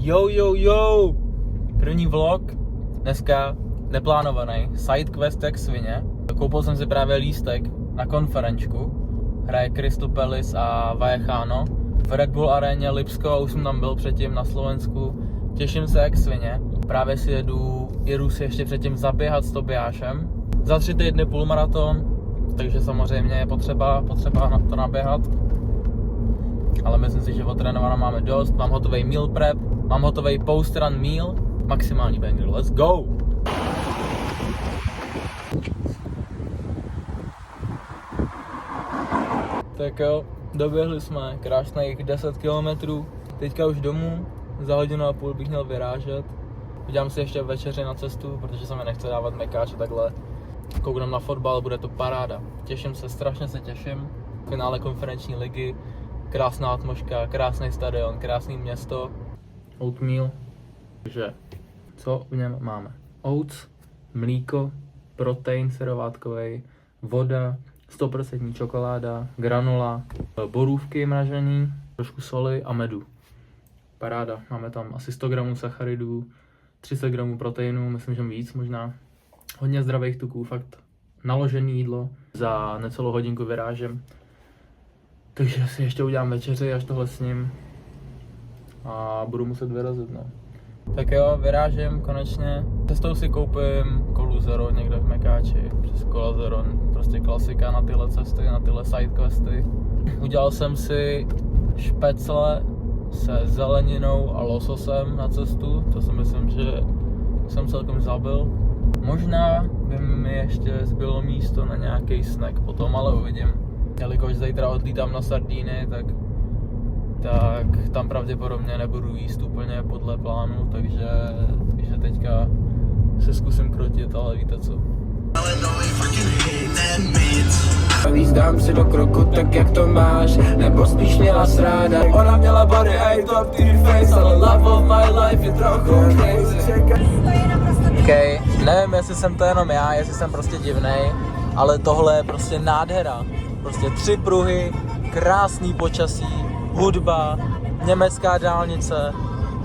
Jo! První vlog, dneska neplánovaný, sidequest jak svině. Koupil jsem si právě lístek na konferenčku. Hraje Crystal Palace a Vallecano v Red Bull aréně Lipsko a už jsem tam byl předtím na Slovensku. Těším se jak svině. Právě si jedu si ještě předtím zaběhat s Tobiášem. Za 3 týdny půlmaraton, takže samozřejmě je potřeba na to naběhat. Ale myslím si, že otrénovaná máme dost. Mám hotový meal prep, mám hotový post-run meal. Maximální banger, let's go! Tak jo, doběhli jsme krásných 10 km. Teďka už domů, za 1,5 hodiny bych měl vyrážet. Udělám si ještě večeři na cestu, protože se mi nechce dávat mekáče takhle. Koukneme na fotbal, bude to paráda. Těším se, strašně se těším. Finále konferenční ligy, krásná atmosféra, krásný stadion, krásné město. Oatmeal. Takže co v něm máme? Oats, mlíko, protein serovátkový, voda, 100% čokoláda, granula, borůvky mražený, trošku soli a medu. Paráda, máme tam asi 100 gramů sacharidů, 30 gramů proteinu, myslím, že víc možná. Hodně zdravých tuků, fakt naložený jídlo. Za necelou hodinku vyrážím. Takže si ještě udělám večeři, až tohle sním. A budu muset vyrazit, no. Tak jo, vyrážím konečně. Cestou si koupím kolu Zero někde v Mekáči. Přes kola Zero, prostě klasika na tyhle cesty, na tyhle sidequesty. Udělal jsem si špecle se zeleninou a lososem na cestu. To si myslím, že jsem celkem zabil. Možná by mi ještě zbylo místo na nějaký snack potom, ale uvidím. Jelikož zítra odlítám na Sardíny, tak tam pravděpodobně nebudu jíst úplně podle plánu, takže teďka se zkusím krotit, ale víte co. Dám si do kroku, tak jak to máš, nebo spíš měla sráda. Ona měla body a je top tier face, ale love of my life je trochu crazy. Okay. Nevím, jestli jsem to jenom já, jestli jsem prostě divnej, ale tohle je prostě nádhera. Prostě 3 pruhy, krásný počasí, hudba, německá dálnice.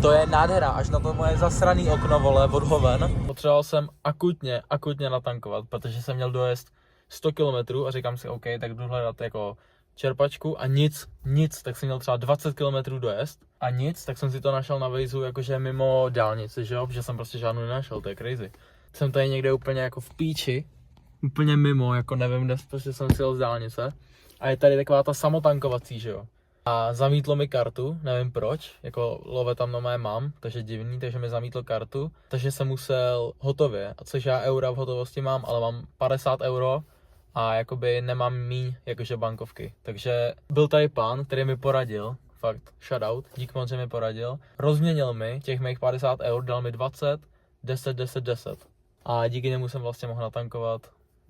To je nádhera, až na to moje zasraný okno, vole, od hoven. Potřeboval jsem akutně natankovat, protože jsem měl dojezd 100 km a říkám si, OK, tak jdu hledat jako čerpačku a nic, tak jsem měl třeba 20 km dojezd a nic, tak jsem si to našel na Waze jakože mimo dálnici, že jo, protože jsem prostě žádnou nenašel, to je crazy. Jsem tady někde úplně jako v píči, úplně mimo, jako nevím, kde prostě jsem si jel z dálnice a je tady taková ta samotankovací, že jo. A zamítlo mi kartu, nevím proč, jako love tam normálně mám, takže divný, takže mi zamítlo kartu, takže jsem musel hotově, což já eura v hotovosti mám, ale mám 50 euro a jakoby nemám míň jakože bankovky. Takže byl tady pán, který mi poradil, fakt shoutout, dík moc, že mi poradil, rozměnil mi těch mých 50 eur, dal mi 20, 10. A díky němu jsem vlastně mohl natankovat.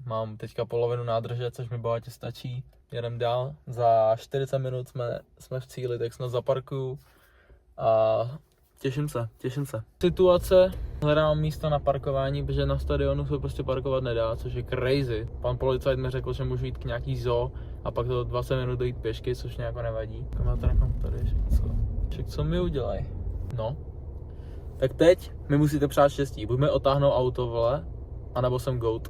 Mám teďka polovinu nádrže, což mi bohatě stačí. Jedem dál, za 40 minut jsme v cíli, tak snad zaparkuju a těším se. Situace, hledám místo na parkování, protože na stadionu se prostě parkovat nedá, což je crazy. Pan policajt mi řekl, že můžu jít k nějaký zoo a pak to 20 minut dojít pěšky, což nějak nevadí. Však co mi udělají? No. Tak teď mi musíte přát štěstí, buď mi otáhnou auto, vole, anebo jsem goat.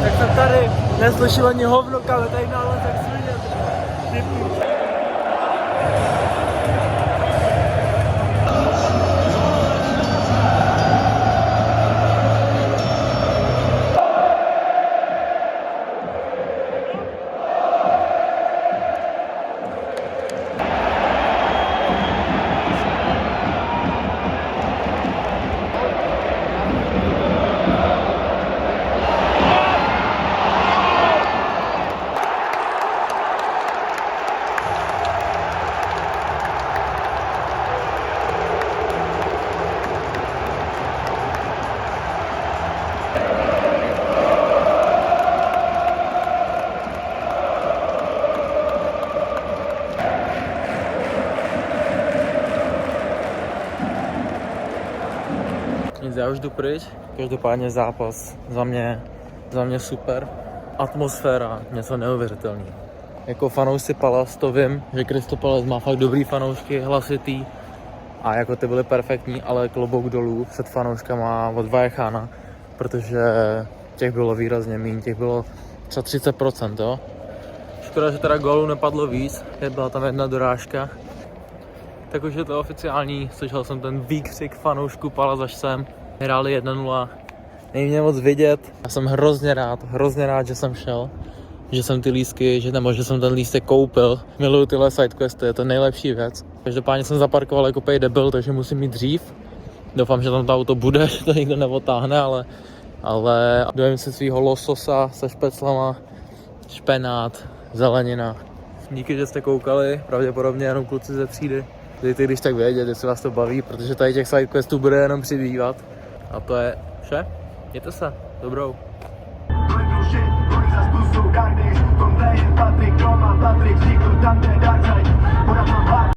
Tak jsem tady neslyšel ani hovno, ale tady náhle tak svině. Nic, já už jdu pryč. Každopádně zápas za mě super. Atmosféra, něco neuvěřitelného. jako fanoušci Palace to vím, že Crystal Palace má fakt dobrý fanoušky, hlasitý a jako ty byly perfektní, ale klobouk dolů před fanouškama od Vallecana, protože těch bylo výrazně méně, těch bylo třeba 30%, jo. Škoda, že teda gólů nepadlo víc, byla tam jedna dorážka. Tak už je to oficiální, slyšel jsem ten výkřik fanoušku Palace, až sem. Hráli 1-0, není mě moc vidět. Já jsem hrozně rád, že jsem šel. Že jsem ty lístky, že jsem ten lístek koupil. Miluju tyhle sidequesty, je to nejlepší věc. Každopádně jsem zaparkoval jako pej debil, takže musím jít dřív. Doufám, že tam to auto bude, že to nikdo neotáhne, ale dojím si svýho lososa se špeclama, špenát, zelenina. Díky, že jste koukali, pravděpodobně jenom kluci ze třídy. Dejte, když tak vědět, jestli vás to baví, protože tady těch sidequestů bude jenom přibývat. A to je vše. Mějte se. Dobrou. Tohle je Patrik, Roman, Patrik, vznikl tam, kde